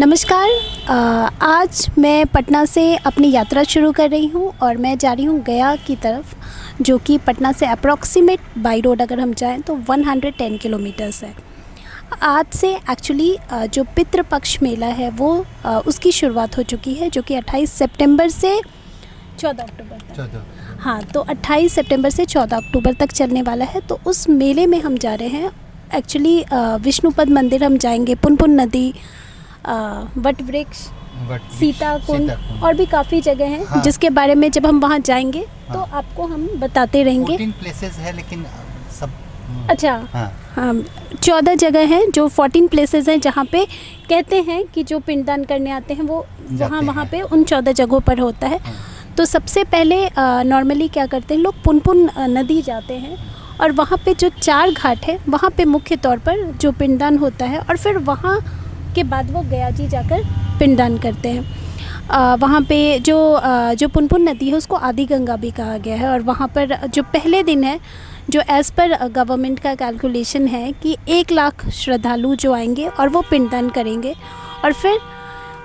नमस्कार। आज मैं पटना से अपनी यात्रा शुरू कर रही हूँ और मैं जा रही हूँ गया की तरफ, जो कि पटना से अप्रॉक्सीमेट बाई रोड अगर हम जाएँ तो 110 किलोमीटर्स है। आज से एक्चुअली जो पितृपक्ष मेला है वो उसकी शुरुआत हो चुकी है, जो कि 28 सितंबर से 14 अक्टूबर तक। हाँ, तो 28 सितंबर से 14 अक्टूबर तक चलने वाला है। तो उस मेले में हम जा रहे हैं। एक्चुअली विष्णुपद मंदिर हम जाएंगे, पुनपुन नदी, वट वृक्ष, सीता कुंड और भी काफ़ी जगह हैं। हाँ। जिसके बारे में जब हम वहाँ जाएंगे तो आपको हम बताते रहेंगे। 14 प्लेसेस है लेकिन सब अच्छा। हाँ, 14 जगह हैं, जो 14 प्लेसेस हैं जहाँ पे कहते हैं कि जो पिंडदान करने आते हैं वो वहाँ पे उन 14 जगहों पर होता है। तो सबसे पहले नॉर्मली क्या करते हैं लोग, पुनपुन नदी जाते हैं और वहाँ पे जो 4 घाट है वहाँ पे मुख्य तौर पर जो पिंडदान होता है, और फिर वहाँ के बाद वो गया जी जाकर पिंडदान करते हैं। वहाँ पे जो पुनपुन नदी है उसको आदि गंगा भी कहा गया है। और वहाँ पर जो पहले दिन है, जो एज़ पर गवर्नमेंट का कैलकुलेशन है कि 1 लाख श्रद्धालु जो आएंगे और वो पिंडदान करेंगे, और फिर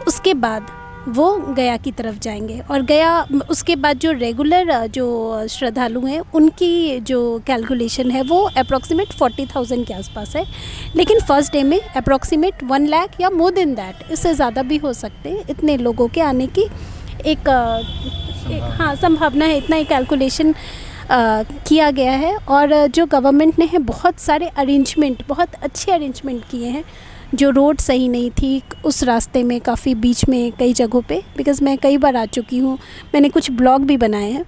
उसके बाद वो गया की तरफ जाएंगे। और गया उसके बाद जो रेगुलर जो श्रद्धालु हैं उनकी जो कैलकुलेशन है वो अप्रॉक्सीमेट 40,000 के आसपास है। लेकिन फर्स्ट डे में अप्रॉक्सीमेट 1 लाख या मोर देन दैट, इससे ज़्यादा भी हो सकते हैं, इतने लोगों के आने की एक संभावना है। इतना ही कैलकुलेशन किया गया है। और जो गवर्नमेंट ने है बहुत सारे अरेंजमेंट, बहुत अच्छे अरेंजमेंट किए हैं। जो रोड सही नहीं थी उस रास्ते में, काफ़ी बीच में कई जगहों पे, बिकॉज़ मैं कई बार आ चुकी हूँ, मैंने कुछ ब्लॉग भी बनाए हैं,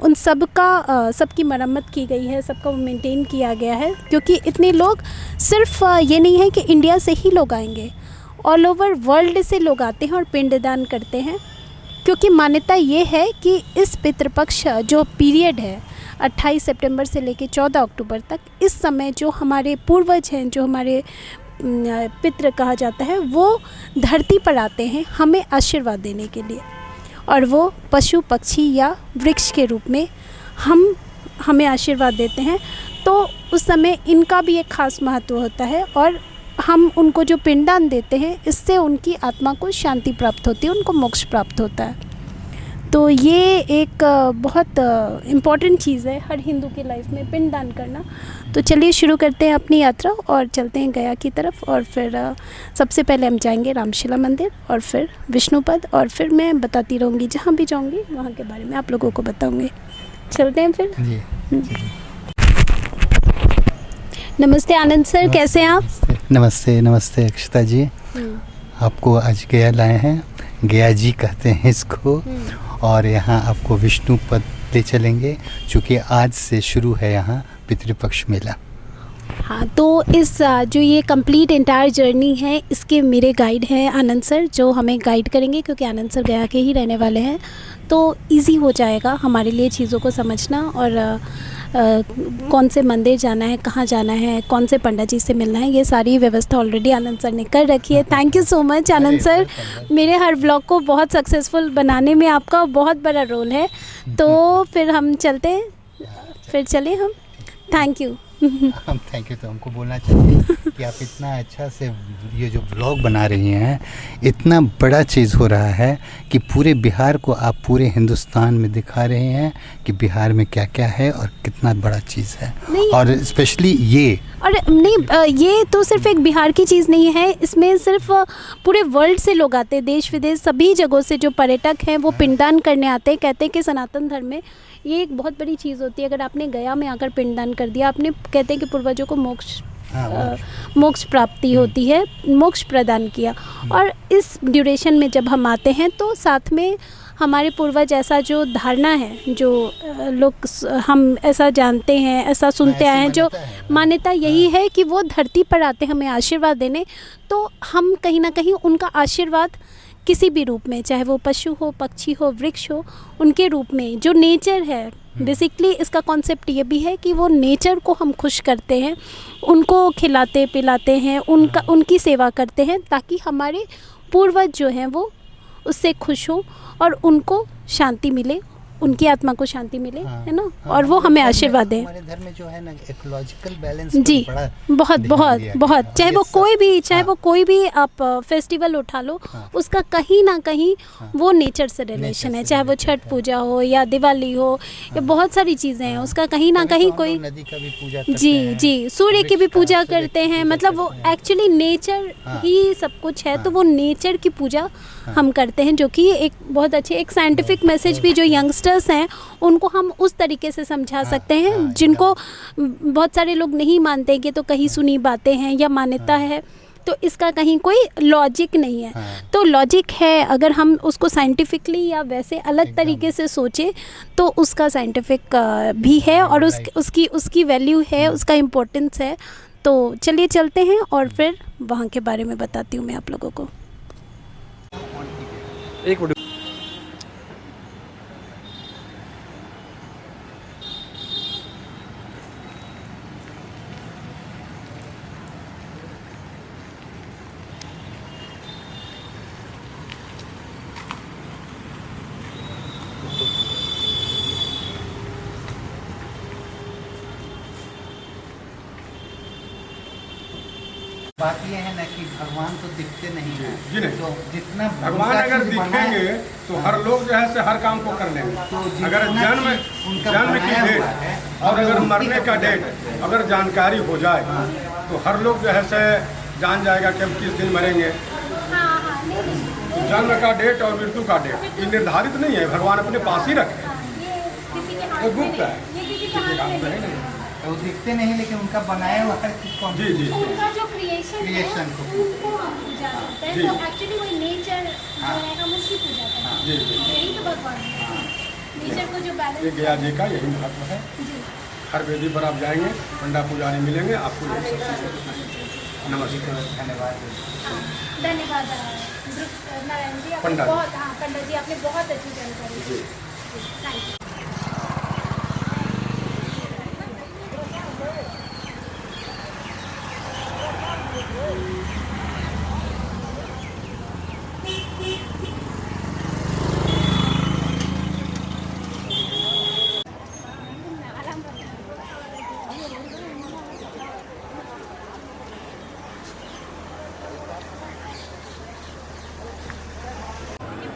उन सब का सबकी मरम्मत की गई है, सबका मेंटेन किया गया है। क्योंकि इतने लोग सिर्फ ये नहीं है कि इंडिया से ही लोग आएंगे, ऑल ओवर वर्ल्ड से लोग आते हैं और पिंडदान करते हैं। क्योंकि मान्यता ये है कि इस पितृपक्ष जो पीरियड है 28 सितंबर से लेकर 14 अक्टूबर तक, इस समय जो हमारे पूर्वज हैं, जो हमारे पितृ कहा जाता है, वो धरती पर आते हैं हमें आशीर्वाद देने के लिए। और वो पशु पक्षी या वृक्ष के रूप में हमें आशीर्वाद देते हैं। तो उस समय इनका भी एक ख़ास महत्व होता है, और हम उनको जो पिंडदान देते हैं इससे उनकी आत्मा को शांति प्राप्त होती है, उनको मोक्ष प्राप्त होता है। तो ये एक बहुत इम्पॉर्टेंट चीज़ है हर हिंदू की लाइफ में, पिंडदान करना। तो चलिए शुरू करते हैं अपनी यात्रा और चलते हैं गया की तरफ। और फिर सबसे पहले हम जाएंगे रामशिला मंदिर, और फिर विष्णुपद, और फिर मैं बताती रहूँगी, जहाँ भी जाऊँगी वहाँ के बारे में आप लोगों को बताऊँगी। चलते हैं फिर जी। नमस्ते आनंद सर, कैसे हैं आप? नमस्ते अक्षता जी। आपको आज गया लाए हैं, गया जी कहते हैं इसको। और यहाँ आपको विष्णुपद ले चलेंगे, चूँकि आज से शुरू है यहाँ पितृपक्ष मेला। हाँ, तो इस जो ये कंप्लीट एंटायर जर्नी है, इसके मेरे गाइड हैं आनंद सर, जो हमें गाइड करेंगे। क्योंकि आनंद सर गया के ही रहने वाले हैं, तो इजी हो जाएगा हमारे लिए चीज़ों को समझना, और कौन से मंदिर जाना है, कहाँ जाना है, कौन से पंडित जी से मिलना है, ये सारी व्यवस्था ऑलरेडी आनंद सर ने कर रखी है। Thank you so much Anand sir, मेरे हर ब्लॉग को बहुत सक्सेसफुल बनाने में आपका बहुत बड़ा रोल है। तो फिर हम चलते हैं, फिर चले हम। Thank you. Thank you. तो हमको बोलना चाहिए कि आप इतना अच्छा से ये जो ब्लॉग बना रही हैं, इतना बड़ा चीज़ हो रहा है कि पूरे बिहार को आप पूरे हिंदुस्तान में दिखा रहे हैं कि बिहार में क्या क्या है और कितना बड़ा चीज़ है। और स्पेशली ये, और नहीं, ये तो सिर्फ एक बिहार की चीज़ नहीं है, इसमें सिर्फ पूरे वर्ल्ड से लोग आते हैं, देश विदेश सभी जगहों से जो पर्यटक हैं वो पिंडदान करने आते हैं। कहते हैं कि सनातन धर्म में ये एक बहुत बड़ी चीज़ होती है। अगर आपने गया में आकर पिंडदान कर दिया, आपने, कहते हैं कि पूर्वजों को मोक्ष प्राप्ति होती है, मोक्ष प्रदान किया। और इस ड्यूरेशन में जब हम आते हैं तो साथ में हमारे पूर्वज, ऐसा जो धारणा है, जो लोग हम ऐसा जानते हैं, ऐसा सुनते आए हैं, जो मान्यता यही है कि वो धरती पर आते हैं हमें आशीर्वाद देने। तो हम कहीं ना कहीं उनका आशीर्वाद किसी भी रूप में, चाहे वो पशु हो, पक्षी हो, वृक्ष हो, उनके रूप में, जो नेचर है, बेसिकली इसका कॉन्सेप्ट ये भी है कि वो नेचर को हम खुश करते हैं, उनको खिलाते पिलाते हैं, उनकी सेवा करते हैं, ताकि हमारे पूर्वज जो हैं वो उससे खुश हों और उनको शांति मिले, उनकी आत्मा को शांति मिले, हाँ, है ना, हाँ, और वो हमें आशीर्वाद दें। हमारे धर्म में जो है ना इकोलॉजिकल बैलेंस जी, बड़ा बहुत ध्यान बहुत दिया बहुत, गया है। चाहे ये वो सब- कोई भी, चाहे हाँ, वो कोई भी आप फेस्टिवल उठा लो, हाँ, उसका कहीं ना कहीं हाँ, वो नेचर से रिलेशन है, से चाहे वो related छठ है। पूजा हो या दिवाली हो या बहुत सारी चीज़ें हैं, हाँ, उसका कहीं ना तभी तो कहीं हम कोई, लोग नदी का भी पूजा करते जी हैं, जी, सूर्य की भी वृक्ष का, पूजा सूर्य करते की हैं, पूजा मतलब वो करते हैं। एक्चुअली नेचर हाँ, ही सब कुछ है, तो हाँ, वो नेचर की पूजा हाँ, हम करते हैं, जो कि एक बहुत अच्छे एक साइंटिफिक मैसेज भी जो यंगस्टर्स हैं उनको हम उस तरीके से समझा हाँ, सकते हैं, हाँ, जिनको बहुत सारे लोग नहीं मानते कि तो कहीं सुनी बातें हैं या मान्यता है, तो इसका कहीं कोई लॉजिक नहीं है। हाँ, तो लॉजिक है, अगर हम उसको साइंटिफिकली या वैसे अलग एकदम। तरीके से सोचें तो उसका साइंटिफिक भी है, और Right. उसकी वैल्यू है, उसका इम्पोर्टेंस है। तो चलिए चलते हैं और फिर वहाँ के बारे में बताती हूँ मैं आप लोगों को। एक मिनट। बात ये है ना कि भगवान तो दिखते नहीं हैं, जी नहीं। तो जितना भगवान उनका अगर चीज़ बनाया- दिखेंगे तो हर लोग जो है से हर काम को कर लेंगे। तो अगर जितना जन्म चीज़ उनका जन्म की बनाया डेट हुआ है, और अगर उसी मरने का पूजा डेट करते हैं। अगर जानकारी हो जाए हाँ। तो हर लोग जो है से जान जाएगा कि हम किस दिन मरेंगे। जन्म का डेट और मृत्यु का डेट ये निर्धारित नहीं है, भगवान अपने पास ही रखे। ये गुप्त है, किसी के हाथ में है नहीं। तो वो दिखते नहीं, लेकिन उनका बनाया हुआ हर चीज़ को हम जी जी उनका जो क्रिएशन है Creation को। उनको हम पूजा करते हैं, जी। तो एक्चुअली वही नेचर जो हाँ। है हम उसकी पूजा करते हैं, जी जी यही तो भगवान है, नेचर को जो ये बैलेंस। गया जी का यही महत्व है। जी, हर वेदी पर आप जाएंगे, पंडा पुजारी मिलेंगे, आपको यही सब चीज़ें बताएंगे। नमस्कार। धन्यवाद। हाँ, धन्यवाद नारायण जी, आपने पंडित। बहुत, हाँ पंडित जी, आपने बहुत अच्छी जानकारी दी। जी। Thank you.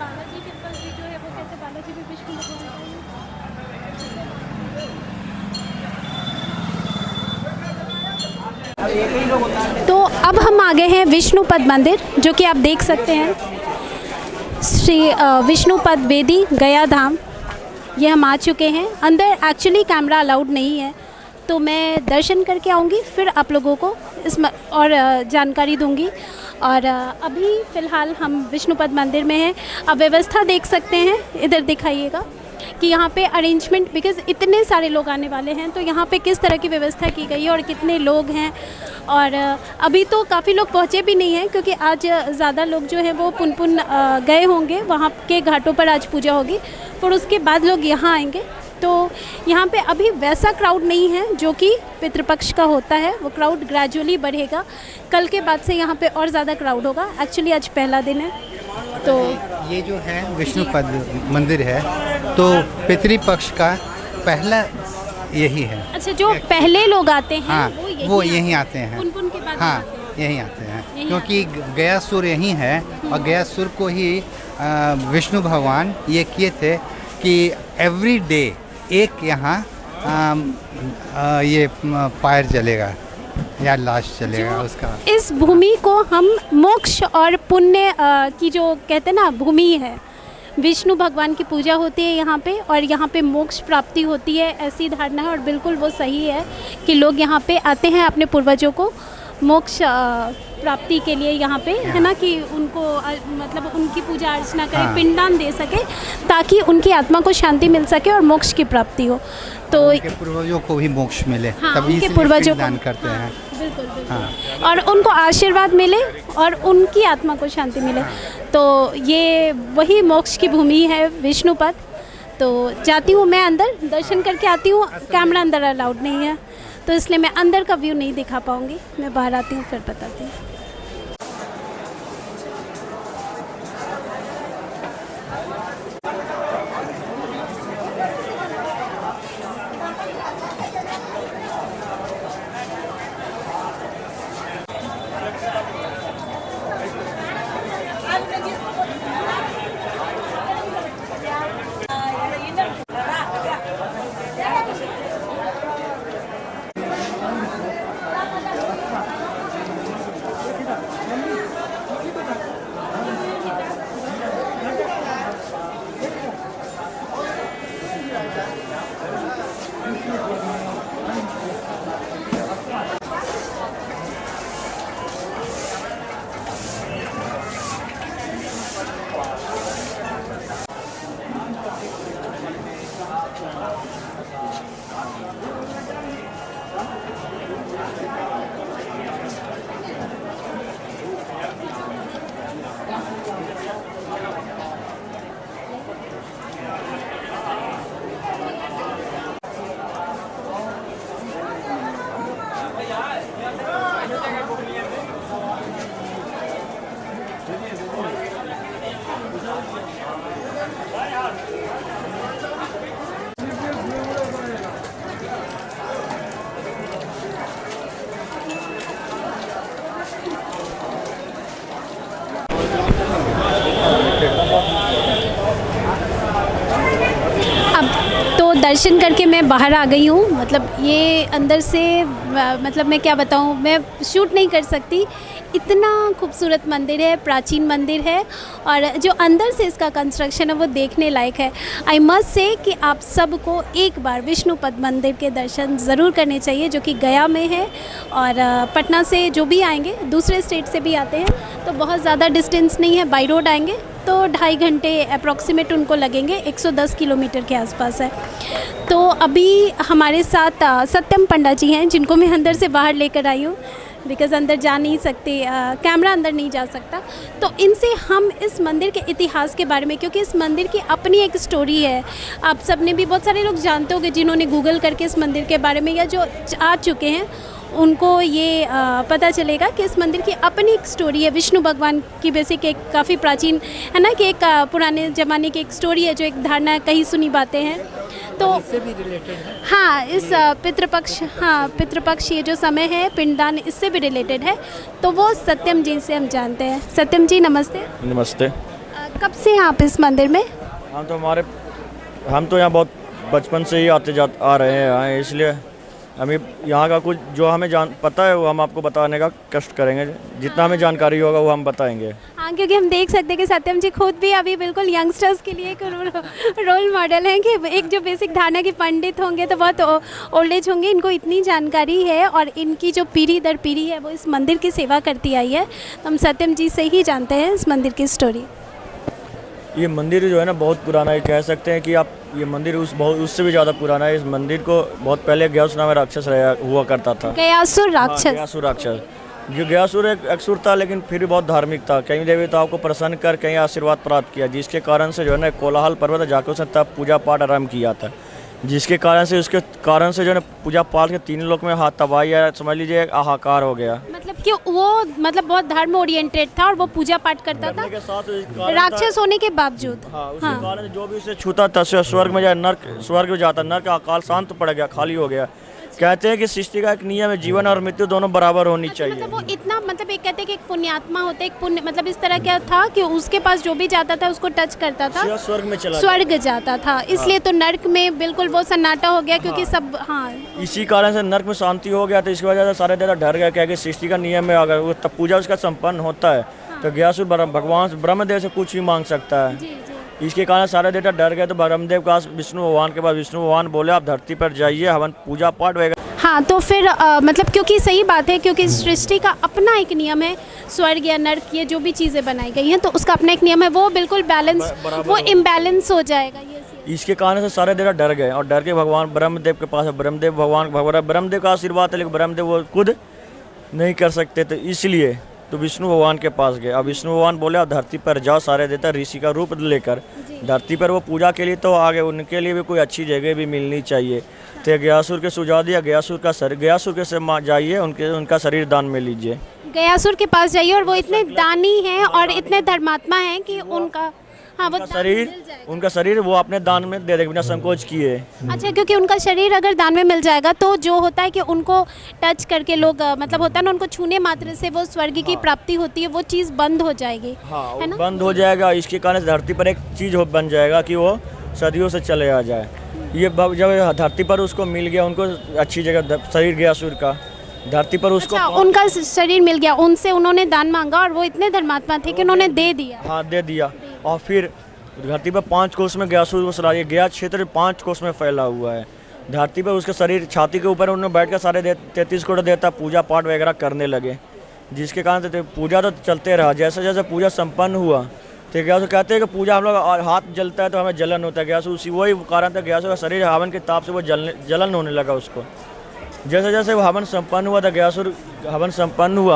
बालाजी टेम्पल भी जो है वो कहते हैं बालाजी भी विष्णु भगवान का ही है। तो अब हम आ गए हैं विष्णुपद मंदिर, जो कि आप देख सकते हैं, श्री विष्णुपद वेदी गया धाम। ये हम आ चुके हैं अंदर। एक्चुअली कैमरा अलाउड नहीं है, तो मैं दर्शन करके आऊँगी, फिर आप लोगों को और जानकारी दूंगी। और अभी फ़िलहाल हम विष्णुपद मंदिर में हैं। अब व्यवस्था देख सकते हैं, इधर दिखाइएगा कि यहाँ पे अरेंजमेंट, बिकॉज़ इतने सारे लोग आने वाले हैं, तो यहाँ पे किस तरह की व्यवस्था की गई है और कितने लोग हैं। और अभी तो काफ़ी लोग पहुँचे भी नहीं हैं, क्योंकि आज ज़्यादा लोग जो हैं वो पुनपुन गए होंगे, वहाँ के घाटों पर आज पूजा होगी, फिर उसके बाद लोग यहाँ आएंगे। तो यहाँ पे अभी वैसा क्राउड नहीं है जो कि पितृपक्ष का होता है, वो क्राउड ग्रेजुअली बढ़ेगा। कल के बाद से यहाँ पे और ज़्यादा क्राउड होगा। एक्चुअली आज पहला दिन है, तो ये जो है विष्णुपद मंदिर है, तो पितृपक्ष का पहला यही है। अच्छा, जो पहले लोग आते हैं हाँ, वो यहीं आते हैं। पुनपुन के बाद हाँ, आते हैं। यहीं आते हैं, यहीं क्योंकि गयासुर यहीं है, और गयासुर को ही विष्णु भगवान ये किए थे कि एवरी डे एक यहाँ ये फायर जलेगा या लाश चलेगा उसका। इस भूमि को हम मोक्ष और पुण्य की जो कहते हैं ना भूमि है, विष्णु भगवान की पूजा होती है यहाँ पे, और यहाँ पे मोक्ष प्राप्ति होती है, ऐसी धारणा है। और बिल्कुल वो सही है कि लोग यहाँ पे आते हैं अपने पूर्वजों को मोक्ष प्राप्ति के लिए यहाँ पे, है ना, कि उनको मतलब उनकी पूजा अर्चना करें, हाँ। पिंडदान दे सके, ताकि उनकी आत्मा को शांति मिल सके और मोक्ष की प्राप्ति हो। तो उनके पूर्वजों को भी मोक्ष मिले, हाँ, तभी उनके इसलिए पूर्वजों दान को करते हैं। बिल्कुल बिल्कुल, हाँ। और उनको आशीर्वाद मिले और उनकी आत्मा को शांति मिले। तो ये वही मोक्ष की भूमि है विष्णुपद। तो जाती हूँ मैं अंदर, दर्शन करके आती हूँ। कैमरा अंदर अलाउड नहीं है, तो इसलिए मैं अंदर का व्यू नहीं दिखा पाऊँगी। मैं बाहर आती हूँ, फिर बताती हूँ। दर्शन करके मैं बाहर आ गई हूँ। मतलब ये अंदर से मतलब मैं क्या बताऊँ, मैं शूट नहीं कर सकती, इतना खूबसूरत मंदिर है, प्राचीन मंदिर है और जो अंदर से इसका कंस्ट्रक्शन है वो देखने लायक है। आई मस्ट से कि आप सबको एक बार विष्णुपद मंदिर के दर्शन ज़रूर करने चाहिए, जो कि गया में है। और पटना से जो भी आएंगे, दूसरे स्टेट से भी आते हैं, तो बहुत ज़्यादा डिस्टेंस नहीं है, बाई रोड आएंगे तो 2.5 घंटे अप्रॉक्सीमेट उनको लगेंगे, 110 किलोमीटर के आसपास है। तो अभी हमारे साथ सत्यम पंडा जी हैं, जिनको मैं अंदर से बाहर लेकर आई हूँ, बिकॉज़ अंदर जा नहीं सकते, कैमरा अंदर नहीं जा सकता। तो इनसे हम इस मंदिर के इतिहास के बारे में, क्योंकि इस मंदिर की अपनी एक स्टोरी है, आप सब ने भी, बहुत सारे लोग जानते होंगे जिन्होंने गूगल करके इस मंदिर के बारे में या जो आ चुके हैं उनको ये पता चलेगा कि इस मंदिर की अपनी एक स्टोरी है। विष्णु भगवान की बेसिक एक काफ़ी प्राचीन है ना, कि एक पुराने ज़माने की एक स्टोरी है, जो एक धारणा कहीं सुनी बातें हैं। तो इससे भी रिलेटेड है। हाँ, इस पितृपक्ष ये जो समय है, पिंडदान, इससे भी रिलेटेड है। तो वो सत्यम जी से हम जानते हैं। सत्यम जी नमस्ते। नमस्ते। कब से हैं आप इस मंदिर में? हम तो यहाँ बहुत बचपन से ही आ रहे हैं यहाँ, इसलिए हमें यहाँ का कुछ जो हमें पता है वो हम आपको बताने का कष्ट करेंगे, जितना हमें जानकारी होगा वो हम बताएंगे। हाँ, क्योंकि हम देख सकते हैं कि सत्यम जी खुद भी अभी बिल्कुल यंगस्टर्स के लिए एक रोल मॉडल हैं, कि एक जो बेसिक धारणा के पंडित होंगे तो बहुत ओल्ड एज होंगे, इनको इतनी जानकारी है और इनकी जो पीढ़ी दर पीढ़ी है वो इस मंदिर की सेवा करती आई है। तो हम सत्यम जी से ही जानते हैं इस मंदिर की स्टोरी। ये मंदिर जो है ना बहुत पुराना है, कह सकते हैं कि आप ये मंदिर उससे भी ज़्यादा पुराना है। इस मंदिर को बहुत पहले गयासुर नाम राक्षस हुआ करता था। गयासुर राक्षस? हाँ, गयासुर राक्षस। जो गयासुर एक असुर था, लेकिन फिर भी बहुत धार्मिक था। कई देवताओं को प्रसन्न कर कहीं आशीर्वाद प्राप्त किया, जिसके कारण से जो है ना कोलाहल पर्वत जाकर उसने तब पूजा पाठ आरम्भ किया था, जिसके कारण से जो है ना पूजा पाठ के 3 लोक में हाथ तबाही या समझ लीजिए एक हाहाकार हो गया। मतलब कि वो बहुत धर्म ओरिएंटेड था और वो पूजा पाठ करता था राक्षस होने के बावजूद। हाँ, उसके कारण जो भी उसे छूता था स्वर्ग में जाए, स्वर्ग में जाता, नर्क का अकाल शांत पड़ गया, खाली हो गया। कहते हैं कि सृष्टि का एक नियम है, जीवन और मृत्यु दोनों बराबर होनी चाहिए। मतलब वो इतना, मतलब एक कहते हैं कि एक पुण्यात्मा होता है, एक पुण्य, मतलब इस तरह क्या था कि उसके पास जो भी जाता था उसको टच करता था, स्वर्ग में स्वर्ग जाता था। इसलिए तो नर्क में बिल्कुल वो सन्नाटा हो गया, क्योंकि सब इसी कारण से नर्क में शांति हो गया। तो इसकी वजह से सारे देवता डर गए, क्या कि सृष्टि का नियम है, अगर वो तब पूजा उसका संपन्न होता है तो गयासुर भगवान ब्रह्मदेव से कुछ भी मांग सकता है। इसके कारण सारे देवता डर गए। तो ब्रह्मदेव का विष्णु भगवान के पास, विष्णु भगवान बोले आप धरती पर जाइए, हवन पूजा पाठ होगा। हाँ, तो फिर मतलब क्योंकि सही बात है, क्योंकि सृष्टि का अपना एक नियम है, स्वर्ग या नर्क ये जो भी चीज़ें बनाई गई हैं तो उसका अपना एक नियम है, वो बिल्कुल बैलेंस, वो इम्बैलेंस हो जाएगा। ये इसके कारण से सारे देवता डर गए और डर के भगवान ब्रह्मदेव के पास है। ब्रह्मदेव का आशीर्वाद है, लेकिन ब्रह्मदेव वो खुद नहीं कर सकते, तो इसलिए तो विष्णु भगवान के पास गए। अब विष्णु भगवान बोले आप धरती पर जाओ, सारे देवता ऋषि का रूप लेकर धरती पर वो पूजा के लिए तो आगे, उनके लिए भी कोई अच्छी जगह भी मिलनी चाहिए। तो गयासुर के सुझाव दिया, गयासुर के से जाइए, उनका शरीर दान में लीजिए। गयासुर के पास जाइए, और वो इतने दानी हैं और इतने धर्मात्मा हैं कि उनका उनका शरीर वो अपने दान में दे देंगे बिना संकोच किए। अच्छा, क्योंकि उनका शरीर अगर दान में मिल जाएगा तो जो होता है कि उनको टच करके लोग, मतलब होता है ना, उनको छूने मात्र से वो स्वर्ग की प्राप्ति होती है, वो चीज़ बंद हो जाएगी। हाँ, है ना? बंद हो जाएगा। इसके कारण धरती पर एक चीज़ बन जाएगा कि वो सदियों से चले आ जाए। ये जब धरती पर उसको मिल गया, उनको अच्छी जगह शरीर गयासुर का, धरती पर उसको उनका शरीर मिल गया, उनसे उन्होंने दान मांगा और वो इतने धर्मात्मा थे कि उन्होंने दे दिया। हाँ, दे दिया। और फिर धरती पर 5 कोस में गयासुर को सराय, गया क्षेत्र 5 कोस में फैला हुआ है। धरती पर उसके शरीर छाती के ऊपर उन्होंने बैठ कर सारे 33 करोड़ देवता पूजा पाठ वगैरह करने लगे, जिसके कारण से पूजा तो चलते रहा। जैसे जैसे पूजा संपन्न हुआ तो गयासुर कहते हैं कि पूजा हम लोग हाथ जलता है तो हमें जलन होता है। गयासुर उसी वही कारण था, गयासुर का शरीर हवन के ताप से वो जलन होने लगा उसको। जैसे जैसे वो हवन संपन्न हुआ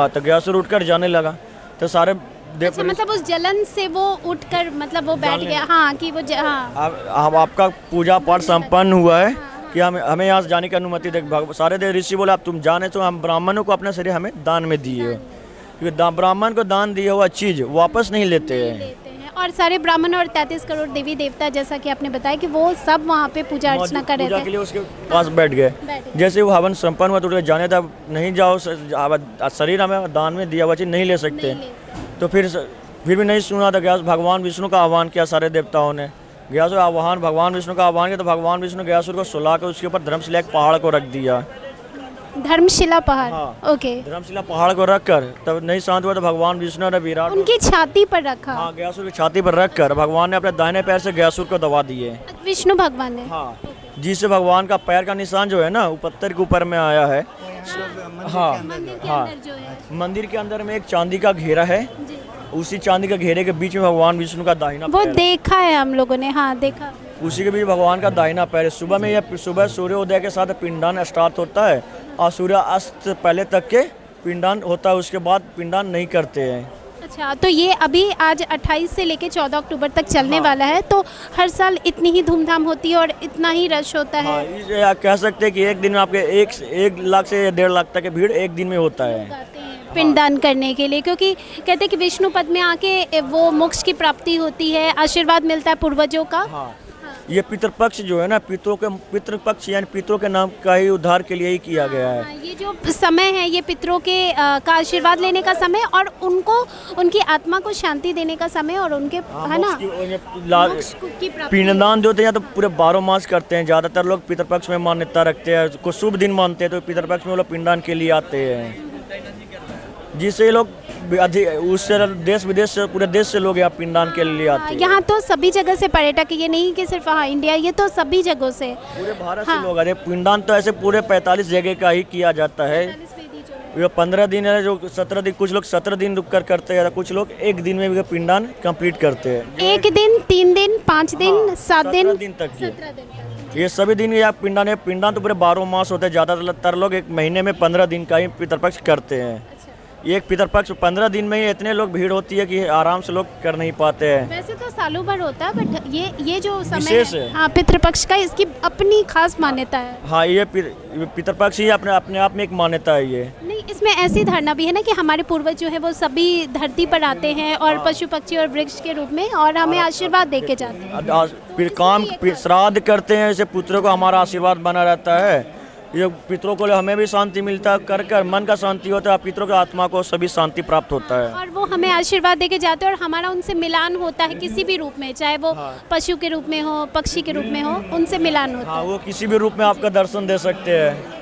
तो गयासुर उठकर जाने लगा। तो सारे अच्छा, मतलब उस जलन से वो उठकर, मतलब वो बैठ गया। हाँ, कि वो अब आपका पूजा पाठ संपन्न हुआ है कि हमें यहाँ से जाने की अनुमति दे। सारे देव ऋषि बोले आप तुम जाने, तो हम ब्राह्मणों को अपना शरीर हमें दान में दिए, क्योंकि ब्राह्मण को दान दिया हुआ चीज़ वापस नहीं लेते हैं। और सारे ब्राह्मण और 33 करोड़ देवी देवता, जैसा कि आपने बताया कि वो सब वहाँ पे पूजा अर्चना कर रहे थे, के लिए उसके पास बैठ गए। जैसे वो हवन संपन्न हुआ तो जाने तब नहीं जाओ, शरीर हमें दान में दिया हुआ चीज़ नहीं ले सकते। तो फिर भी नहीं सुना था, भगवान विष्णु का आह्वान किया सारे देवताओं ने। गयासुर आह्वान, भगवान विष्णु का आह्वान किया तो भगवान विष्णु गयासुर को सुला कर उसके ऊपर धर्मशिला एक पहाड़ को रख दिया। धर्मशिला पहाड़, हाँ। ओके। धर्मशिला पहाड़ को रख कर तब नहीं शांत हुआ तो भगवान विष्णु ने विराट को, उनकी छाती पर रखा। हाँ, गयासुर की छाती पर रख कर भगवान ने अपने दाहिने पैर से गयासुर को दबा दिए। विष्णु भगवान ने। हाँ, जिससे भगवान का पैर का निशान जो है ना वो पत्थर के ऊपर में आया है। हाँ हाँ, जो है मंदिर के अंदर में एक चांदी का घेरा है, जी। उसी चांदी का घेरे के बीच में भगवान विष्णु का दाहिना वो पैर है। देखा है हम लोगों ने, हाँ देखा। उसी के बीच भगवान का दाहिना पैर है। सुबह में यह सुबह सूर्योदय के साथ पिंडदान स्टार्ट होता है और सूर्यास्त पहले तक के पिंडदान होता है, उसके बाद पिंडदान नहीं करते हैं। अच्छा, तो ये अभी आज 28 से लेके 14 अक्टूबर तक चलने वाला है, तो हर साल इतनी ही धूमधाम होती है और इतना ही रश होता है। हाँ, इसे आप कह सकते हैं कि एक दिन में आपके 1 लाख से 1.5 लाख तक की भीड़ एक दिन में होता है आते हैं पिंडदान करने के लिए, क्योंकि कहते हैं कि विष्णु पद में आके वो मोक्ष की प्राप्ति होती है, आशीर्वाद मिलता है पूर्वजों का। हाँ, ये पितृपक्ष जो है ना, पितृपक्ष यानी पितरों के नाम का ही उद्धार के लिए ही किया गया है। हाँ, ये जो समय है ये पितरों के का आशीर्वाद लेने का समय और उनको उनकी आत्मा को शांति देने का समय और उनके है ना मोक्ष की प्राप्ति। पिंडदान जो होते हैं तो पूरे 12 मास करते हैं। ज़्यादातर लोग पितृपक्ष में मान्यता रखते हैं, कुछ शुभ दिन मानते हैं तो पितृपक्ष में वो लोग पिंडदान के लिए आते हैं, जिससे ये लोग उससे देश विदेश से पूरे देश से लोग यहाँ पिंडदान के लिए आते हैं। यहाँ तो सभी जगह से पर्यटक, ये नहीं कि सिर्फ हाँ इंडिया, ये तो सभी जगहों से पूरे भारत से लोग आते हैं। पिंडदान तो ऐसे पूरे 45 जगह का ही किया जाता है। ये 15 दिन है, जो 17 दिन, कुछ लोग 17 दिन रुक कर करते हैं, कुछ लोग एक दिन में भी पिंडदान कंप्लीट करते हैं। 1 दिन, 3 दिन, 5 दिन, 7 दिन, 17 दिन तक ये सभी दिन या पिंडदान तो पूरे 12 मास होते हैं। ज़्यादातर लोग एक महीने में 15 दिन का ही पितृपक्ष करते हैं। एक पितृपक्ष 15 दिन में ही इतने लोग भीड़ होती है कि आराम से लोग कर नहीं पाते हैं। वैसे तो सालों भर होता है, बट ये जो समय विशेष है। हाँ पितृपक्ष का, इसकी अपनी खास मान्यता है। हाँ, ये पितृपक्ष ही अपने आप में एक मान्यता है। ये नहीं, इसमें ऐसी धारणा भी है ना कि हमारे पूर्वज जो है वो सभी धरती पर आते हैं और पशु पक्षी और वृक्ष के रूप में और हमें आशीर्वाद दे के जाते हैं। फिर श्राद्ध करते हैं, इससे पुत्रों को हमारा आशीर्वाद बना रहता है। ये पितरों को हमें भी शांति मिलता है, कर मन का शांति होता है, पितरों की आत्मा को सभी शांति प्राप्त होता है और वो हमें आशीर्वाद देके जाते हैं और हमारा उनसे मिलान होता है किसी भी रूप में, चाहे वो पशु के रूप में हो, पक्षी के रूप में हो, उनसे मिलान होता है। हाँ, वो किसी भी रूप में आपका दर्शन दे सकते हैं।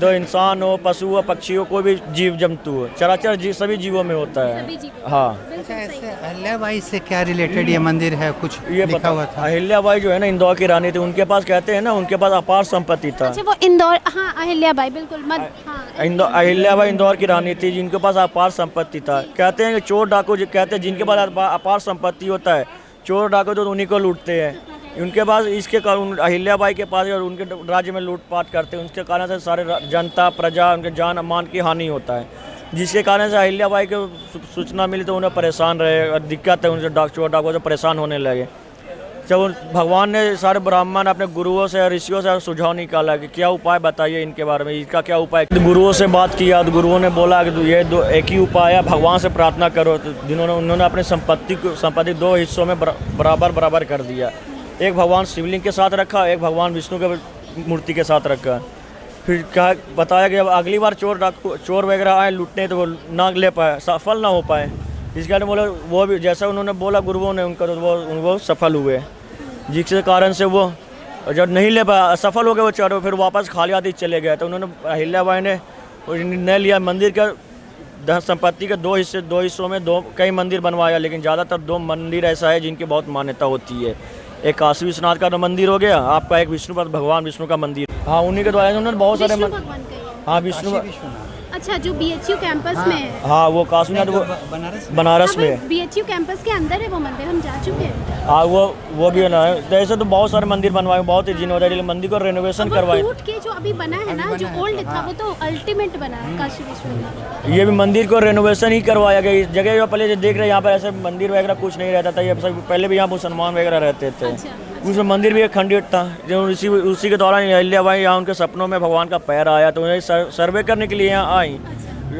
दो इंसान हो, पशु हो, पक्षी हो, कोई भी जीव जंतु हो, चराचर जीव सभी जीवों में होता है। हाँ, अच्छा, ऐसे अहिल्याबाई से क्या रिलेटेड ये मंदिर है, कुछ ये लिखा हुआ था? अहिल्याबाई जो है ना इंदौर की रानी थी, उनके पास कहते हैं ना उनके पास अपार संपत्ति था। अच्छा, वो इंदौर, हाँ अहिल्याबाई, बिल्कुल हाँ। अहिल्याबाई इंदौर की रानी थी जिनके पास अपार संपत्ति था। कहते हैं कि चोर डाकू कहते हैं जिनके पास अपार संपत्ति होता है, चोर डाकू तो उन्हीं को लूटते हैं। उनके पास इसके कारण अहिल्याबाई के पास और उनके राज्य में लूटपाट करते हैं, उसके कारण से सारे जनता प्रजा उनके जान मान की हानि होता है, जिसके कारण से अहिल्याबाई को सूचना मिली तो उन्हें परेशान रहे और दिक्कत है, उनसे चोर डाकू से परेशान होने लगे। जब भगवान ने सारे ब्राह्मण अपने गुरुओं से ऋषियों से सुझाव निकाला कि क्या उपाय बताइए इनके बारे में, इसका क्या उपाय। गुरुओं से बात किया तो गुरुओं ने बोला कि ये एक ही उपाय है, भगवान से प्रार्थना करो। तो उन्होंने अपनी संपत्ति 2 हिस्सों में बराबर कर दिया। एक भगवान शिवलिंग के साथ रखा, एक भगवान विष्णु के मूर्ति के साथ रखा। फिर कहा बताया कि अब अगली बार चोर वगैरह आए लूटने तो वो ना ले पाए, सफल ना हो पाए। इस कारण बोले वो भी जैसा उन्होंने बोला गुरुओं ने उनका, तो वो सफल हुए, जिसके कारण से वो जब नहीं ले पाया, असफल हो गए वो चोर, फिर वापस खाली हाथ चले गए। तो उन्होंने अहिल्याबाई ने निर्णय लिया मंदिर का धन संपत्ति के 2 हिस्सों में कई मंदिर बनवाया, लेकिन ज़्यादातर 2 मंदिर ऐसा है जिनकी बहुत मान्यता होती है। एक काशी विश्वनाथ का मंदिर हो गया आपका, एक भगवान विष्णु का मंदिर। हाँ, उन्हीं के द्वारा उन्होंने बहुत सारे हाँ विष्णु। अच्छा, जो BHU कैंपस में है। हाँ, वो काशीनाथ वो बनारस में है। BHU कैंपस के अंदर है वो मंदिर, हम जा चुके हैं। हाँ, वो भी है ना। ऐसे तो बहुत सारे मंदिर बनवाए, बहुत ही जिन्होंने मंदिर को रेनोवेशन करवाए। टूट के जो अभी बना है ना, जो ओल्ड था वो तो अल्टीमेट बना है काशी विश्वनाथ। ये भी मंदिर को रेनोवेशन ही करवाया गया। इस जगह जो पहले देख रहे हैं यहाँ पर ऐसे मंदिर वगैरह कुछ नहीं रहता था, ये पहले भी यहाँ मुसलमान वगैरह रहते थे। उसमें मंदिर भी एक खंडित था, जो उसी के दौरान अहिल्याबाई यहाँ उनके सपनों में भगवान का पैर आया, तो उन्हें सर्वे करने के लिए यहाँ आई।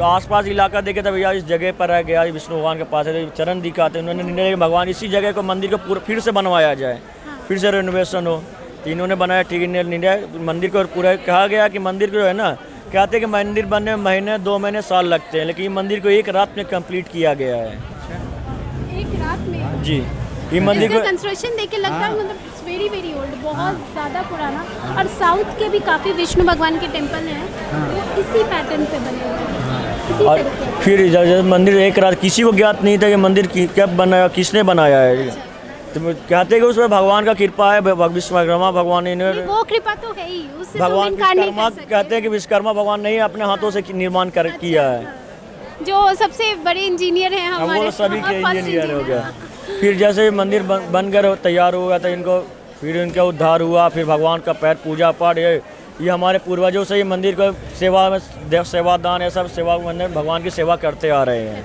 आसपास इलाका देखे तब भैया इस जगह पर रह गया, विष्णु भगवान के पास है, चरण दिखाते। उन्होंने निर्णय लिया भगवान इसी जगह को मंदिर को पूरा फिर से बनवाया जाए, फिर से रेनोवेशन हो। तो इन्होंने बनाया, ठीक निर्णय। मंदिर को पूरा कहा गया कि मंदिर को जो है ना, कहते हैं कि मंदिर बनने में महीने 2 महीने साल लगते हैं, लेकिन मंदिर को 1 रात में कंप्लीट किया गया है। 1 रात में? जी, ये मंदिर इसका को कंस्ट्रक्शन देख के लगता है मतलब वेरी वेरी ओल्ड, बहुत ज़्यादा पुराना। और साउथ के भी काफ़ी विष्णु भगवान के टेम्पल हैं वो इसी पैटर्न पे बने हुए हैं, इसी और तरीके से। फिर जब मंदिर एक रात किसी को ज्ञात नहीं था कि मंदिर कब बनाया, किसने बनाया है। तो कहते हैं कि उसमें भगवान का कृपा है, विश्वकर्मा भगवान ने, वो कृपा तो है ही, उससे तो भगवान इनकार नहीं विश्वकर्मा कर सकते। कहते हैं कि विश्वकर्मा भगवान ने ही अपने हाथों से निर्माण किया है। जो सबसे बड़े इंजीनियर हैं अब हमारे, वो सभी के फर्स्ट इंजीनियर हो गया। फिर जैसे ही मंदिर बन कर तैयार हो गया था इनको, फिर इनका उद्धार हुआ, फिर भगवान का पैर पूजा पाठ, ये हमारे पूर्वजों से ये मंदिर को सेवा में सेवादान है, सब सेवा मंदिर भगवान की सेवा करते आ रहे हैं।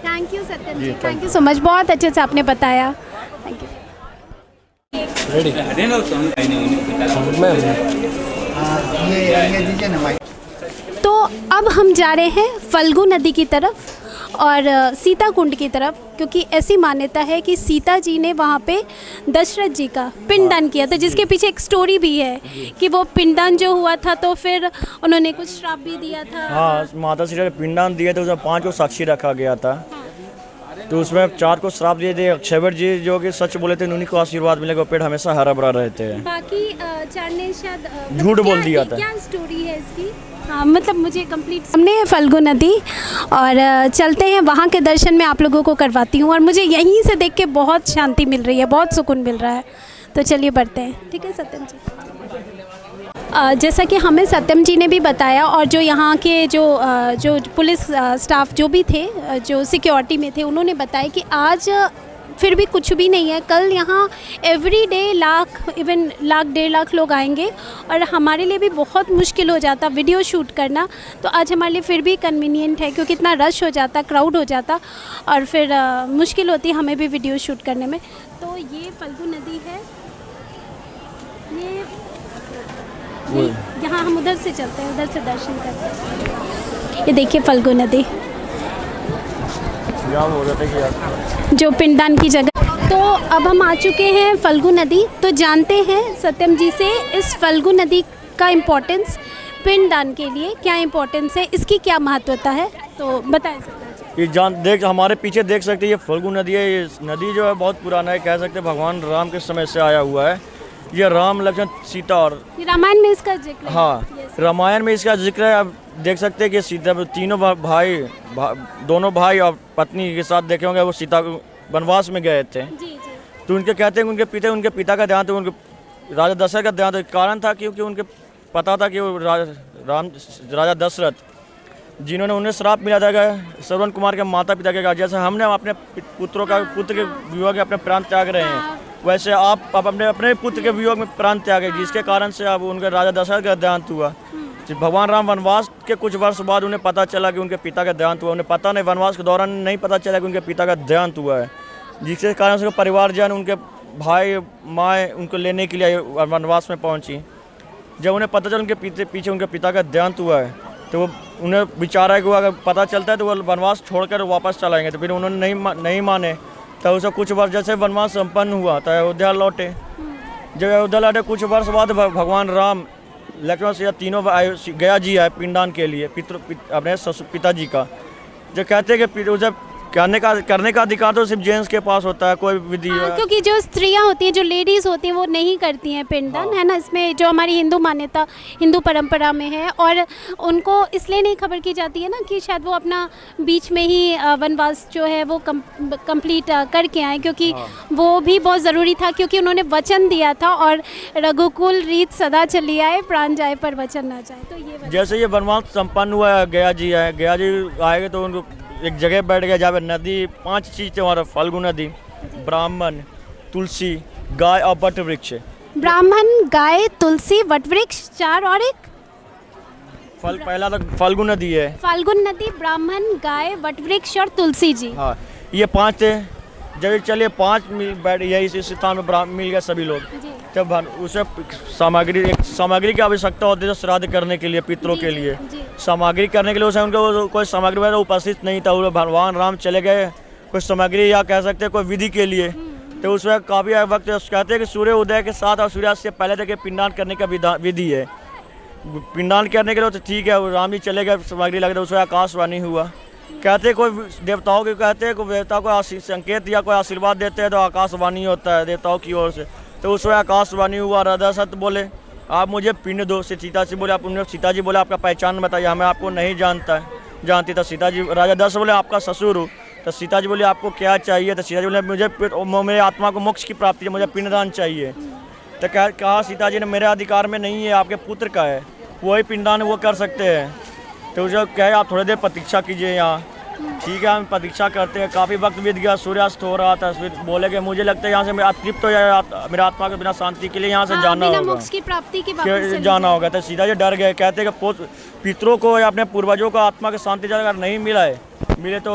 Thank you Satyam ji, thank you so much, बहुत अच्छे से आपने बताया, थैंक यू। ये दीजिए ना माइक। तो अब हम जा रहे हैं फल्गु नदी की तरफ और सीता कुंड की तरफ, क्योंकि ऐसी मान्यता है कि सीता जी ने वहाँ पे दशरथ जी का पिंडदान किया था, जिसके पीछे एक स्टोरी भी है कि वो पिंडदान जो हुआ था तो फिर उन्होंने कुछ श्राप भी दिया था। हाँ, माता श्री ने पिंडदान दिए थे, उसमें 5 को साक्षी रखा गया था, तो उसमें 4 को श्राप दिए थे। अक्षयवर जी जो कि सच बोले थे, उन्हीं को आशीर्वाद मिलेगा, पेड़ हमेशा हरा भरा रहते हैं। बाकी 4 ने शायद झूठ बोल दिया था। क्या स्टोरी है इसकी? हाँ, मतलब मुझे कंप्लीट। हमने फल्गु नदी और चलते हैं वहाँ के दर्शन में आप लोगों को करवाती हूँ, और मुझे यहीं से देख के बहुत शांति मिल रही है, बहुत सुकून मिल रहा है। तो चलिए बढ़ते हैं, ठीक है सत्यम जी। जैसा कि हमें सत्यम जी ने भी बताया, और जो यहाँ के जो पुलिस स्टाफ जो भी थे, जो सिक्योरिटी में थे, उन्होंने बताया कि आज फिर भी कुछ भी नहीं है। कल यहाँ every day even lakh 1.5 lakh लोग आएंगे, और हमारे लिए भी बहुत मुश्किल हो जाता वीडियो शूट करना। तो आज हमारे लिए फिर भी कन्वीनियंट है, क्योंकि इतना रश हो जाता, क्राउड हो जाता, और फिर मुश्किल होती हमें भी वीडियो शूट करने में। तो ये फल्गु नदी है, ये यहाँ हम उधर से चलते हैं, उधर से दर्शन करते हैं। ये देखिए फल्गु नदी, जो पिंडदान की जगह। तो अब हम आ चुके हैं फल्गु नदी। तो जानते हैं सत्यम जी से इस फल्गु नदी का इम्पोर्टेंस, पिंडदान के लिए क्या इम्पोर्टेंस है, इसकी क्या महत्वता है, तो बताएं सत्यम जी। ये हमारे पीछे देख सकते हैं, ये फल्गु नदी है। ये नदी जो है बहुत पुराना है, कह सकते हैं भगवान राम के समय से आया हुआ है। ये राम, लक्ष्मण, सीता और रामायण में इसका जिक्र है। हाँ, रामायण में इसका जिक्र है। अब देख सकते हैं कि सीता तीनों दोनों भाई और पत्नी के साथ देखे होंगे, वो सीता वनवास में गए थे। जी जी। तो उनके कहते हैं उनके पिता का देहांत, उनके राजा दशरथ का देहांत कारण था, क्योंकि उनके पता था कि वो राजा दशरथ जिन्होंने उन्हें श्राप मिला था श्रवण कुमार के माता पिता के, जैसे हमने अपने पुत्र के विवाह के अपने प्राण त्याग रहे हैं, वैसे आप अपने पुत्र के वियोग में प्राण त्यागे, जिसके कारण से अब उनके राजा दशरथ का देहांत हुआ। भगवान राम वनवास के कुछ वर्ष बाद उन्हें पता चला कि उनके पिता का देहांत हुआ। उन्हें पता नहीं, वनवास के दौरान नहीं पता चला कि उनके पिता का देहांत हुआ है, जिसके कारण से परिवारजन, उनके भाई माँ उनको लेने के लिए वनवास में पहुंची। जब उन्हें पता चला उनके पीछे उनके पिता का देहांत हुआ है, तो वो उन्हें विचार है कि अगर पता चलता है तो वो वनवास छोड़कर वापस चलाएंगे। तो फिर उन्होंने नहीं माने, तो उसे कुछ वर्ष जैसे वनवास संपन्न हुआ तो अयोध्या लौटे। जब अयोध्या लौटे कुछ वर्ष बाद भगवान राम, लक्ष्मण, सीता तीनों गया जी आए पिंडदान के लिए अपने पिताजी का। जो कहते हैं कि जब करने का अधिकार तो सिर्फ जेंट्स के पास होता है, कोई विधि क्योंकि जो स्त्रियां होती हैं, जो लेडीज होती हैं, वो नहीं करती हैं पिंडदान, है ना। इसमें जो हमारी हिंदू मान्यता, हिंदू परंपरा में है, और उनको इसलिए नहीं खबर की जाती है ना कि शायद वो अपना बीच में ही वनवास जो है वो कंप्लीट करके आए, क्योंकि वो भी बहुत ज़रूरी था, क्योंकि उन्होंने वचन दिया था, और रघुकुल रीत सदा चली आए, प्राण जाए पर वचन ना जाए। तो ये जैसे ये वनवास संपन्न हुआ, गया जी आएंगे तो उनको एक जगह बैठ गया जहाँ पे नदी 5 चीज़ थे हमारा, फल्गु नदी, ब्राह्मण, तुलसी, गाय और वट वृक्ष। ब्राह्मण, गाय, तुलसी, वट वृक्ष, 4 और एक पहला तो फल्गु नदी है। फाल्गुन नदी, ब्राह्मण, गाय, वट वृक्ष और तुलसी जी। हाँ, ये 5 थे। जब चलिए 5 बैठ गया इस स्थान में मिल गए सभी लोग, तब उसे सामग्री की आवश्यकता होती है श्राद्ध करने के लिए, पितरों के लिए सामग्री करने के लिए। उसे उनको कोई सामग्री वगैरह उपस्थित नहीं था। वो भगवान राम चले गए कोई सामग्री या कह सकते हैं कोई विधि के लिए। तो उसमें काफ़ी वक्त कहते हैं कि सूर्य उदय के साथ और सूर्यास्त से पहले तक पिंडदान करने का विधि है। पिंडदान करने के लिए तो ठीक है, राम जी चले गए, सामग्री लग रही, उसमें आकाशवाणी हुआ कहते कोई देवताओं के कहते हैं, कोई देवता को संकेत या कोई आशीर्वाद देते हैं तो आकाशवाणी होता है देवताओं की ओर से। तो उस समय आकाशवाणी हुआ, राजा सत्य बोले आप मुझे पिंड दो। सीता जी बोले, आप सीता जी बोले आपका पहचान बताइए, हमें आपको नहीं जानती। तो सीता जी, राजा दशरथ बोले आपका ससुर हूँ। तो सीता जी बोले आपको क्या चाहिए? तो सीता जी बोले मुझे मेरे आत्मा को मोक्ष की प्राप्ति है, मुझे पिंडदान चाहिए। तो कहा सीता जी ने मेरे अधिकार में नहीं है, आपके पुत्र का है, वही पिंडदान वो कर सकते हैं। तो जो कहे आप थोड़ी देर प्रतीक्षा कीजिए यहाँ। ठीक है, हम प्रतीक्षा करते हैं। काफ़ी वक्त बीत गया, सूर्यास्त हो रहा था। फिर बोले कि मुझे लगता है यहाँ से मेरा तृप्त हो जाए, मेरा आत्मा के बिना शांति के लिए यहाँ से जाना होगा, मोक्ष की प्राप्ति के वापस जाना होगा। तो सीता जी डर गए, कहते हैं कि पितरों को या अपने पूर्वजों को आत्मा की शांति अगर नहीं मिले तो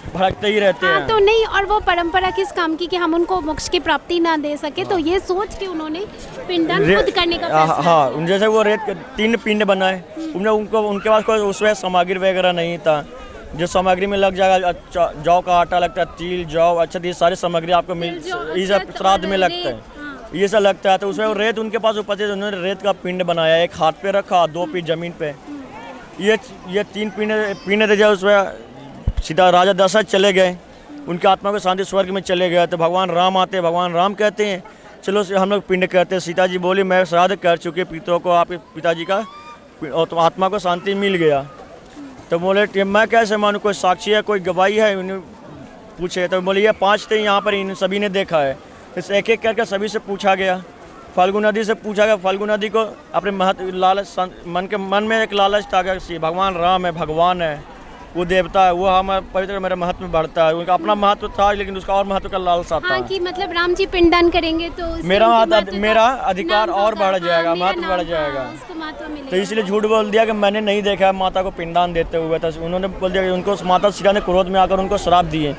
भटकते ही रहते हैं। तो नहीं, और वो परंपरा किस काम की कि हम उनको मोक्ष की प्राप्ति ना दे सके। तो ये सोच के उन्होंने पिंडदान खुद करने का फैसला। हाँ, जैसे वो रेत के 3 पिंड बनाए, उनके पास कोई उसमें सामग्री वगैरह नहीं था। जो सामग्री में लग जाएगा, जौ का आटा लगता है, तिल जौ, अच्छा ये सारी सामग्री आपको ये सब श्राद्ध में लगता है, ये सब लगता है। तो उसमें रेत उनके पास उपस्थित, उन्होंने रेत का पिंड बनाया, एक हाथ पे रखा, 2 पीठ जमीन पे। ये 3 पिंड थे। जब उसमें सीधा राजा दशरथ चले गए, उनकी आत्मा को शांति स्वर्ग में चले गए। तो भगवान राम आते, भगवान राम कहते हैं चलो हम लोग पिंड करते हैं। सीता जी बोली मैं श्राद्ध कर चुके पितरों को, आपके पिताजी का, और तो आत्मा को शांति मिल गया। तो बोले मैं कैसे मानूँ, कोई साक्षी है, कोई गवाही है? उन्हें पूछे तो बोले ये 5 थे यहाँ पर, इन सभी ने देखा है। इस एक एक करके सभी से पूछा गया। फाल्गु नदी से पूछा गया। फाल्गु नदी को अपने लालच, मन में एक लालच था कि भगवान राम है, भगवान है, वो देवता है, वो हमारे पवित्र मेरे महत्व में बढ़ता है। उनका अपना महत्व था लेकिन उसका और महत्व का लालसा था। हाँ, कि मतलब राम जी पिंडदान करेंगे तो मेरा अधिकार और बढ़ जाएगा, महत्व बढ़ जाएगा। तो इसलिए झूठ बोल दिया कि मैंने नहीं देखा है माता को पिंडदान देते हुए। तो उन्होंने बोल दिया कि उनको माता सीता ने क्रोध में आकर उनको श्राप दिए,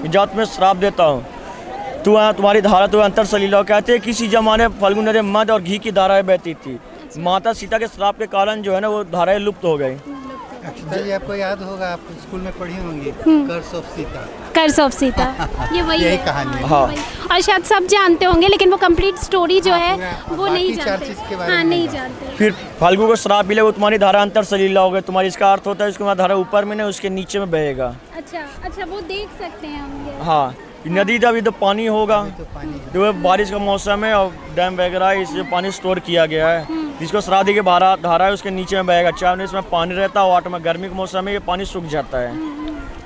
जात में श्राप देता हूँ, तुम्हारी धारा तो अंतर सलीला। कहते हैं किसी जमाने फाल्गु नदी में मध और घी की धाराएं बहती थी। माता सीता के श्राप के कारण जो है ना वो धाराएं लुप्त हो गई। अक्षता जी आपको याद होगा, आप स्कूल में पढ़ी होंगी curse of Sita. Curse of Sita, ये वही यही कहानी है। हाँ, और शायद सब जानते होंगे लेकिन वो कंप्लीट स्टोरी जो है वो नहीं जानते। हाँ, नहीं जानते। फिर फाल्गु को श्राप मिले, वो तुम्हारी धारा अंतर सलीला हो गई। तुम्हारी इसका अर्थ होता है उसके बाद धारा ऊपर में नहीं, उसके नीचे में बहेगा। अच्छा, वो देख सकते हैं हम ये। हाँ, नदी जब इधर पानी होगा तो बारिश का मौसम है और डैम वगैरह इससे पानी स्टोर किया गया है, जिसको श्राद्ध की धारा है उसके नीचे में बहेगा। चाहे इसमें पानी रहता है, वाटर में गर्मी के मौसम में ये पानी सूख जाता है।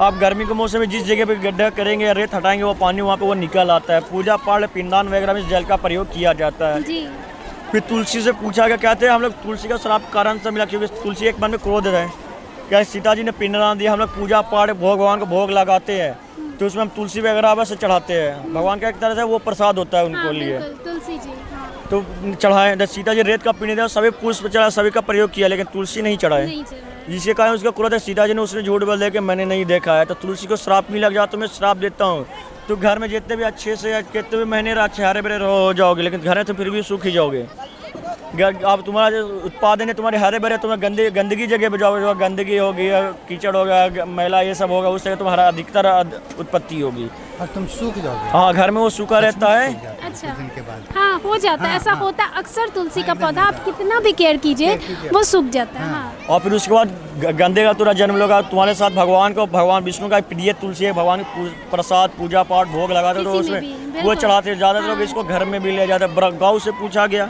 आप गर्मी के मौसम में जिस जगह पे गड्ढा करेंगे या रेत हटाएंगे वो पानी वहाँ पे वो निकल आता है। पूजा पाठ पिंडदान वगैरह में जल का प्रयोग किया जाता है। फिर तुलसी से पूछा गया, कहते हैं हम लोग तुलसी का श्राप कारण से मिला क्योंकि तुलसी एक मन में क्रोध है। क्या सीता जी ने पिंडदान दिया, हम लोग पूजा पाठ भगवान को भोग लगाते हैं तो उसमें हम तुलसी वगैरह बस चढ़ाते हैं। भगवान का एक तरह से वो प्रसाद होता है उनको लिए। तुलसी जी तो चढ़ाए। सीता जी रेत का पिंड दिया, सभी पुष्प चढ़ा, सभी का प्रयोग किया लेकिन तुलसी नहीं चढ़ाए। जिसके कारण उसका क्रोध है। सीता जी ने उसने झूठ बोल दिया कि मैंने नहीं देखा है। तो तुलसी को श्राप मिल लग जाए तो मैं श्राप देता हूँ, तो घर में जितने भी अच्छे से कितने भी महीने अच्छे हरे भरे हो जाओगे लेकिन घर में तो फिर भी सूख ही जाओगे। अब तुम्हारा जो उत्पादन है तुम्हारे हरे भरे, तुम्हें गंदगी जगह पे जाओगे, जो गंदगी होगी, कीचड़ होगा, मैला ये सब होगा, उस जगह तुम्हारा अधिकतर उत्पत्ति होगी और तुम सूख जाओगे। हाँ, घर में वो सूखा रहता है। अच्छा, हाँ हो जाता है, ऐसा होता है अक्सर। तुलसी का पौधा आप कितना भी केयर कीजिए वो सूख जाता है। हाँ। और फिर उसके बाद गंदे का तुरा जन्म लोगा तुम्हारे साथ। भगवान विष्णु का प्रिय तुलसी है, भगवान प्रसाद पूजा पाठ भोग लगाते तो उसमें वो चढ़ाते। ज़्यादातर लोग इसको घर में भी ले जाते। गाँव से पूछा गया,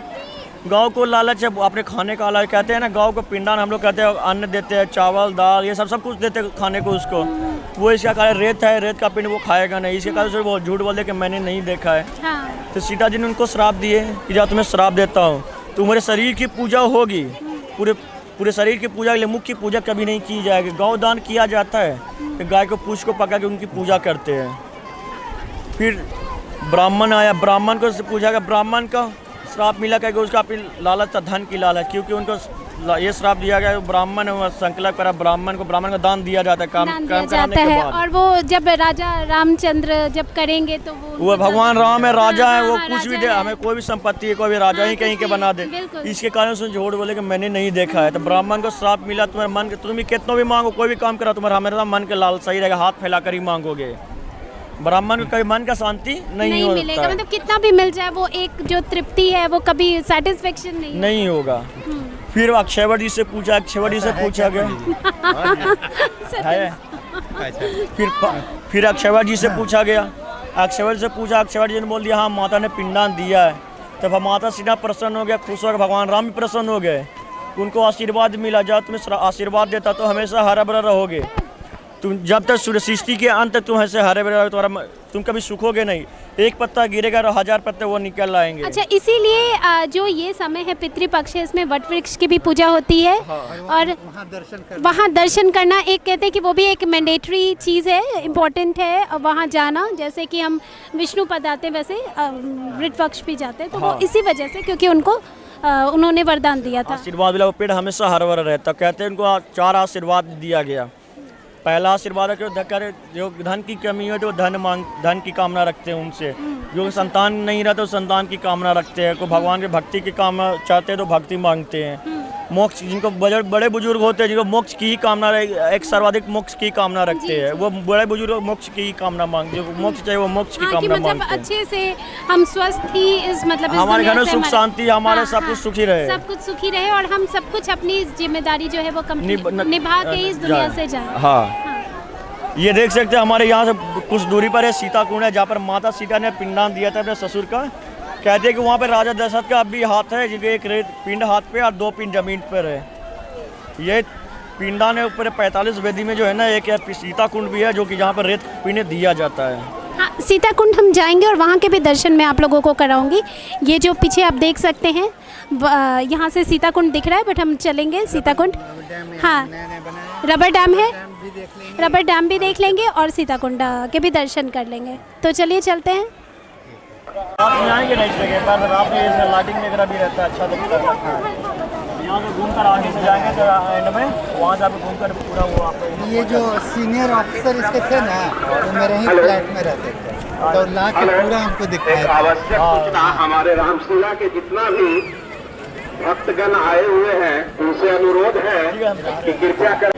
गाँव को लालच है अपने खाने का लालच। कहते हैं ना गाँव को पिंडदान हम लोग कहते हैं, अन्न देते हैं, चावल दाल ये सब कुछ देते हैं खाने को उसको। वो इसका कारण रेत है, रेत का पिंड वो खाएगा नहीं, इसके कारण से वो झूठ बोलते कि मैंने नहीं देखा है। तो सीता जी ने उनको श्राप दिए कि जा तुम्हें श्राप देता हूँ, तुम्हारे शरीर की पूजा होगी, पूरे शरीर की पूजा के लिए मुख की पूजा कभी नहीं की जाएगी। गौ दान किया जाता है कि गाय को पूछ को पका के उनकी पूजा करते हैं। फिर ब्राह्मण आया, ब्राह्मण को पूछा गया, ब्राह्मण का श्राप मिला कि उसका अपनी लालच था, धन की लालच, क्योंकि उनको ये श्राप दिया गया ब्राह्मण संकल्प करा, ब्राह्मण को दान दिया जाता है काम कराने के बाद। और वो जब राजा रामचंद्र जब करेंगे तो वो भगवान राम है, राजा है, वो कुछ भी दे, हमें कोई भी संपत्ति है, कोई भी राजा ही कहीं के बना दे। इसके कारण उसने झूठ बोले कि मैंने नहीं देखा है। तो ब्राह्मण को श्राप मिला, तुम्हारे मन तुम भी कितना भी मांगो, कोई भी काम करा, तुम्हारा हमेशा मन के लाल सही रहेगा, हाथ फैलाकर ही मांगोगे। ब्राह्मण को कभी मन का शांति नहीं मिलेगा, मतलब कितना भी मिल जाए वो एक जो तृप्ति है वो कभी सेटिस्फेक्शन नहीं होगा। फिर अक्षयवट जी से पूछा, गया अच्छा फिर अक्षयवर जी से पूछा गया, अक्षयवर से पूछा, अक्षयवर जी ने बोल दिया हाँ माता ने पिंडदान दिया है। तब माता सीधा प्रसन्न हो गया, खुश होकर भगवान राम भी प्रसन्न हो गए, उनको आशीर्वाद मिला, जब तुम्हें आशीर्वाद देता तो हमेशा हरा भरा रहोगे, तुम जब तक सृष्टि के अंत तुम ऐसे हरे भरे तुम्हारा तुम कभी सूखोगे नहीं, एक पत्ता गिरेगा और 1000 पत्ते वो निकल आएंगे। अच्छा, इसीलिए जो ये समय है पितृपक्ष है, इसमें वट वृक्ष की भी पूजा होती है। और वहाँ दर्शन करना एक कहते हैं कि वो भी एक मैंडेटरी चीज़ है, इम्पोर्टेंट है वहाँ जाना। जैसे कि हम विष्णु पद आते हैं वैसे वृट पक्ष भी जाते हैं, तो वो इसी वजह से क्योंकि उनको उन्होंने वरदान दिया था। आशीर्वाद मिला, वो पेड़ हमेशा हरा भरा रहता। कहते हैं उनको 4 आशीर्वाद दिया गया। पहला आशीर्वाद है कि जो धन की कमी हो तो धन की कामना रखते हैं उनसे, जो संतान नहीं रहता तो संतान की कामना रखते हैं, को भगवान के भक्ति की कामना चाहते हैं तो भक्ति मांगते हैं। मोक्ष, जिनको बड़े बुजुर्ग होते हैं जिनको मोक्ष की ही कामना, एक सर्वाधिक मोक्ष की कामना रखते हैं, वो बड़े बुजुर्ग मोक्ष की ही कामना मांगते हैं, मोक्ष चाहिए वो मोक्ष की कामना मांगते हैं। अच्छे से हम स्वस्थ ही इस मतलब हमारे घर में सुख शांति, हमारे सब कुछ सुखी रहे, सब कुछ सुखी रहे और हम सब कुछ अपनी जिम्मेदारी जो है वो निभा के इस दुनिया से जाए। हाँ, ये देख सकते हैं हमारे यहाँ से कुछ दूरी पर है सीता कुंड है, जहाँ पर माता सीता ने पिंडदान दिया था अपने ससुर का। कहते हैं कि वहाँ पे राजा दशरथ का अब भी हाथ है, जिनके एक पिंड हाथ पे और 2 पिंड जमीन पर है। ये पिंडदान है ऊपर 45 वेदी में जो है ना, एक सीता कुंड भी है जो कि जहाँ पर रेत पिंड दिया जाता है। हाँ, सीता कुंड हम जाएंगे और वहाँ के भी दर्शन मैं आप लोगों को कराऊंगी। ये जो पीछे आप देख सकते हैं, यहाँ से सीता कुंड दिख रहा है, बट हम चलेंगे सीता कुंड। हाँ, रबर डैम है, रबर डैम भी देख लेंगे और सीता कुंड के भी दर्शन कर लेंगे। तो चलिए चलते हैं। आप आएंगे नहीं जगह पर, रात में इसमें लाइटिंग वगैरह भी रहता है, अच्छा लगता है। यहाँ से घूम कर आगे से जाएंगे तो एंड में वहाँ से आप घूम कर पूरा वो आप ये जो सीनियर ऑफिसर इसके थे ना, वो मेरे ही फ्लैट में रहते थे, तो ला के पूरा हमको दिखाया। आवश्यक सूचना हमारे रामशिला के जितना भी भक्तगण आए हुए हैं उनसे अनुरोध है कि कृपया कर,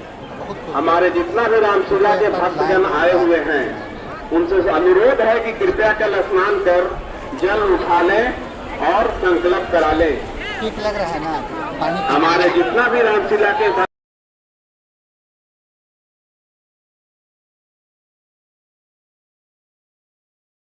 हमारे जितना भी रामशिला के भक्तगण आए हुए हैं उनसे अनुरोध है कि कृपया कल स्नान कर जल उठा लें और संकल्प करा लें। ठीक लग रहा है ना पानी? हमारे जितना भी रामशिला के